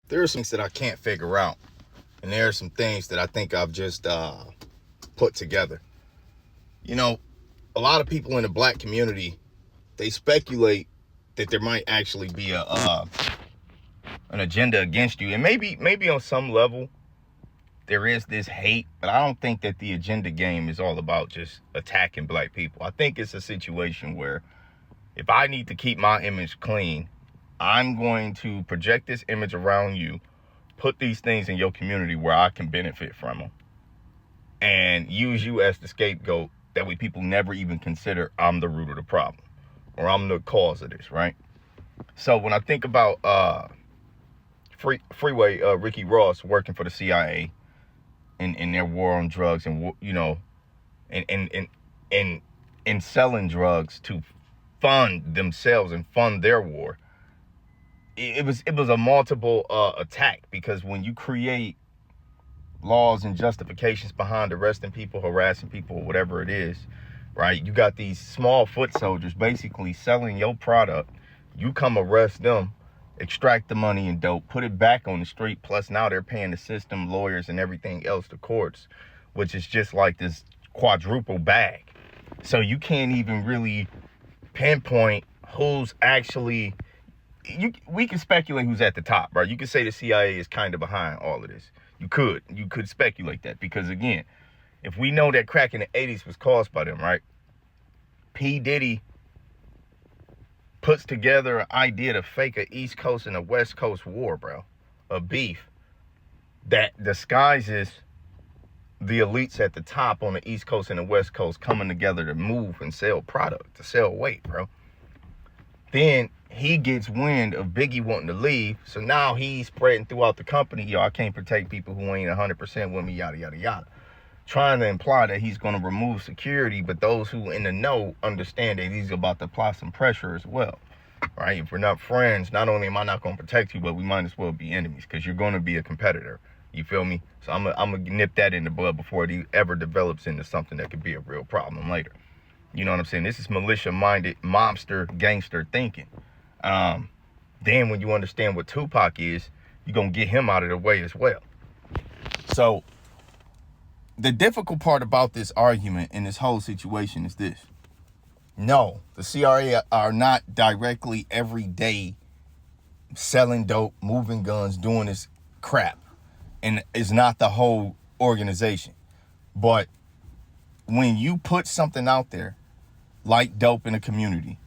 there are some things that I can't figure out. And there are some things that I think I've just put together. You know, a lot of people in the black community, they speculate that there might actually be an agenda against you. And maybe on some level, there is this hate, but I don't think that the agenda game is all about just attacking black people. I think it's a situation where if I need to keep my image clean, I'm going to project this image around you, put these things in your community where I can benefit from them, and use you as the scapegoat. That way people never even consider I'm the root of the problem or I'm the cause of this, right? So when I think about Freeway Ricky Ross working for the CIA in their war on drugs, and you know, and selling drugs to fund themselves and fund their war, it was a multiple attack, because when you create laws and justifications behind arresting people, harassing people, whatever it is, right? You got these small foot soldiers basically selling your product. You come arrest them, extract the money and dope, put it back on the street. Plus now they're paying the system, lawyers and everything else, the courts, which is just like this quadruple bag. So you can't even really pinpoint who's actually, we can speculate who's at the top, right? You could say the CIA is kind of behind all of this. You could speculate that, because again, if we know that crack in the 80s was caused by them, right? P. Diddy puts together an idea to fake a East Coast and a West Coast war, bro. A beef that disguises the elites at the top on the East Coast and the West Coast coming together to move and sell product, to sell weight, bro. Then he gets wind of Biggie wanting to leave, so now he's spreading throughout the company, yo, I can't protect people who ain't 100% with me, yada, yada, yada. Trying to imply that he's going to remove security, but those who in the know understand that he's about to apply some pressure as well, right? If we're not friends, not only am I not going to protect you, but we might as well be enemies, because you're going to be a competitor. You feel me? So I'm going to nip that in the bud before it ever develops into something that could be a real problem later. You know what I'm saying? This is militia-minded, mobster, gangster thinking. Then when you understand what Tupac is, you're going to get him out of the way as well. So the difficult part about this argument and this whole situation is this. No, the CIA are not directly every day selling dope, moving guns, doing this crap. And it's not the whole organization. But when you put something out there like dope in a community,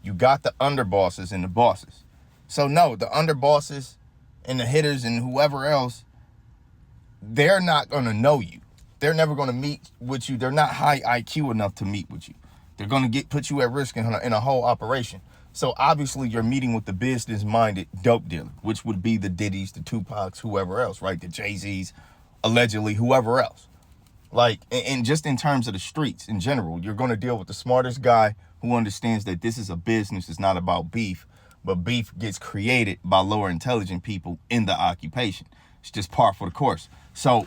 you got the underbosses and the bosses. So no, the underbosses and the hitters and whoever else, they're not going to know you. They're never going to meet with you. They're not high IQ enough to meet with you. They're going to put you at risk in a whole operation. So obviously you're meeting with the business-minded dope dealer, which would be the Diddys, the Tupacs, whoever else, right? The Jay-Z's, allegedly, whoever else. Like, and just in terms of the streets in general, you're going to deal with the smartest guy who understands that this is a business. It's not about beef, but beef gets created by lower intelligent people in the occupation. It's just par for the course. So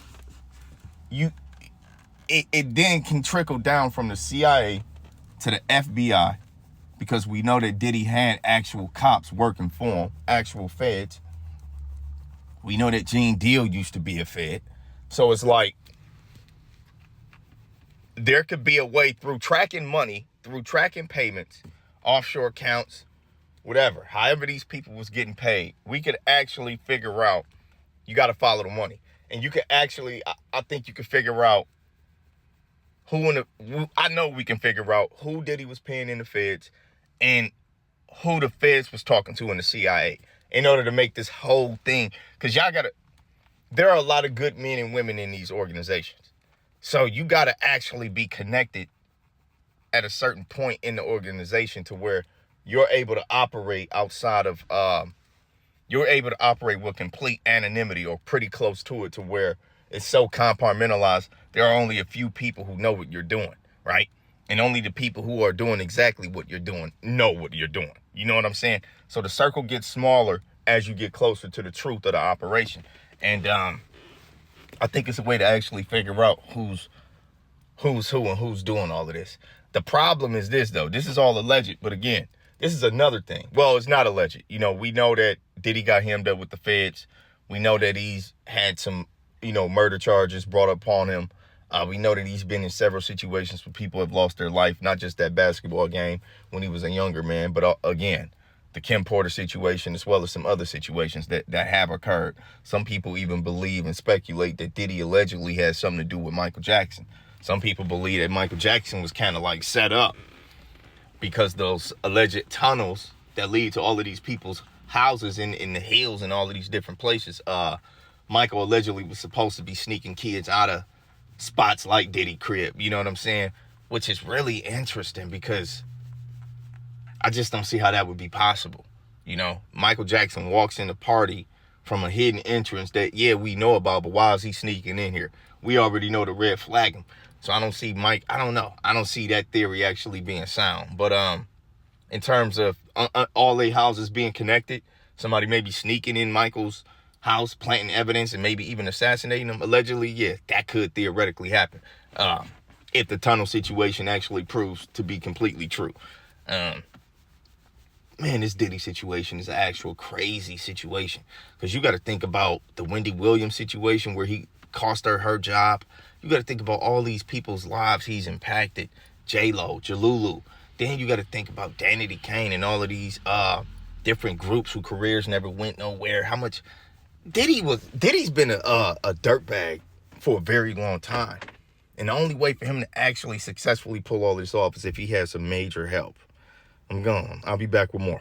it then can trickle down from the CIA to the FBI, because we know that Diddy had actual cops working for him, actual feds. We know that Gene Deal used to be a fed. So it's like, there could be a way through tracking money, through tracking payments, offshore accounts, whatever, however these people was getting paid, we could actually figure out, you got to follow the money. And you could actually, I think you could figure out I know we can figure out who Diddy was paying in the feds and who the feds was talking to in the CIA in order to make this whole thing. Because there are a lot of good men and women in these organizations. So you got to actually be connected at a certain point in the organization to where you're able to operate outside of, you're able to operate with complete anonymity or pretty close to it, to where it's so compartmentalized. There are only a few people who know what you're doing, right? And only the people who are doing exactly what you're doing know what you're doing. You know what I'm saying? So the circle gets smaller as you get closer to the truth of the operation. And I think it's a way to actually figure out who's who and who's doing all of this. The problem is this, though. This is all alleged, but again, this is another thing. Well, it's not alleged. You know, we know that Diddy got hemmed up with the feds. We know that he's had some, murder charges brought upon him. We know that he's been in several situations where people have lost their life, not just that basketball game when he was a younger man, but again, the Kim Porter situation, as well as some other situations that have occurred. Some people even believe and speculate that Diddy allegedly has something to do with Michael Jackson. Some people believe that Michael Jackson was kind of like set up because those alleged tunnels that lead to all of these people's houses in the hills and all of these different places. Michael allegedly was supposed to be sneaking kids out of spots like Diddy crib, you know what I'm saying? Which is really interesting because I just don't see how that would be possible. Michael Jackson walks in the party from a hidden entrance that, we know about, but why is he sneaking in here? We already know the red flag him. So I don't see Mike, I don't know. I don't see that theory actually being sound. But in terms of all their houses being connected, somebody maybe sneaking in Michael's house, planting evidence, and maybe even assassinating him, allegedly, that could theoretically happen. If the tunnel situation actually proves to be completely true. Man, this Diddy situation is an actual crazy situation. Because you got to think about the Wendy Williams situation where he cost her job. You got to think about all these people's lives he's impacted. J-Lo, Jalulu. Then you got to think about Danity Kane and all of these different groups whose careers never went nowhere. How much Diddy's been a dirtbag for a very long time. And the only way for him to actually successfully pull all this off is if he has some major help. I'm gone. I'll be back with more.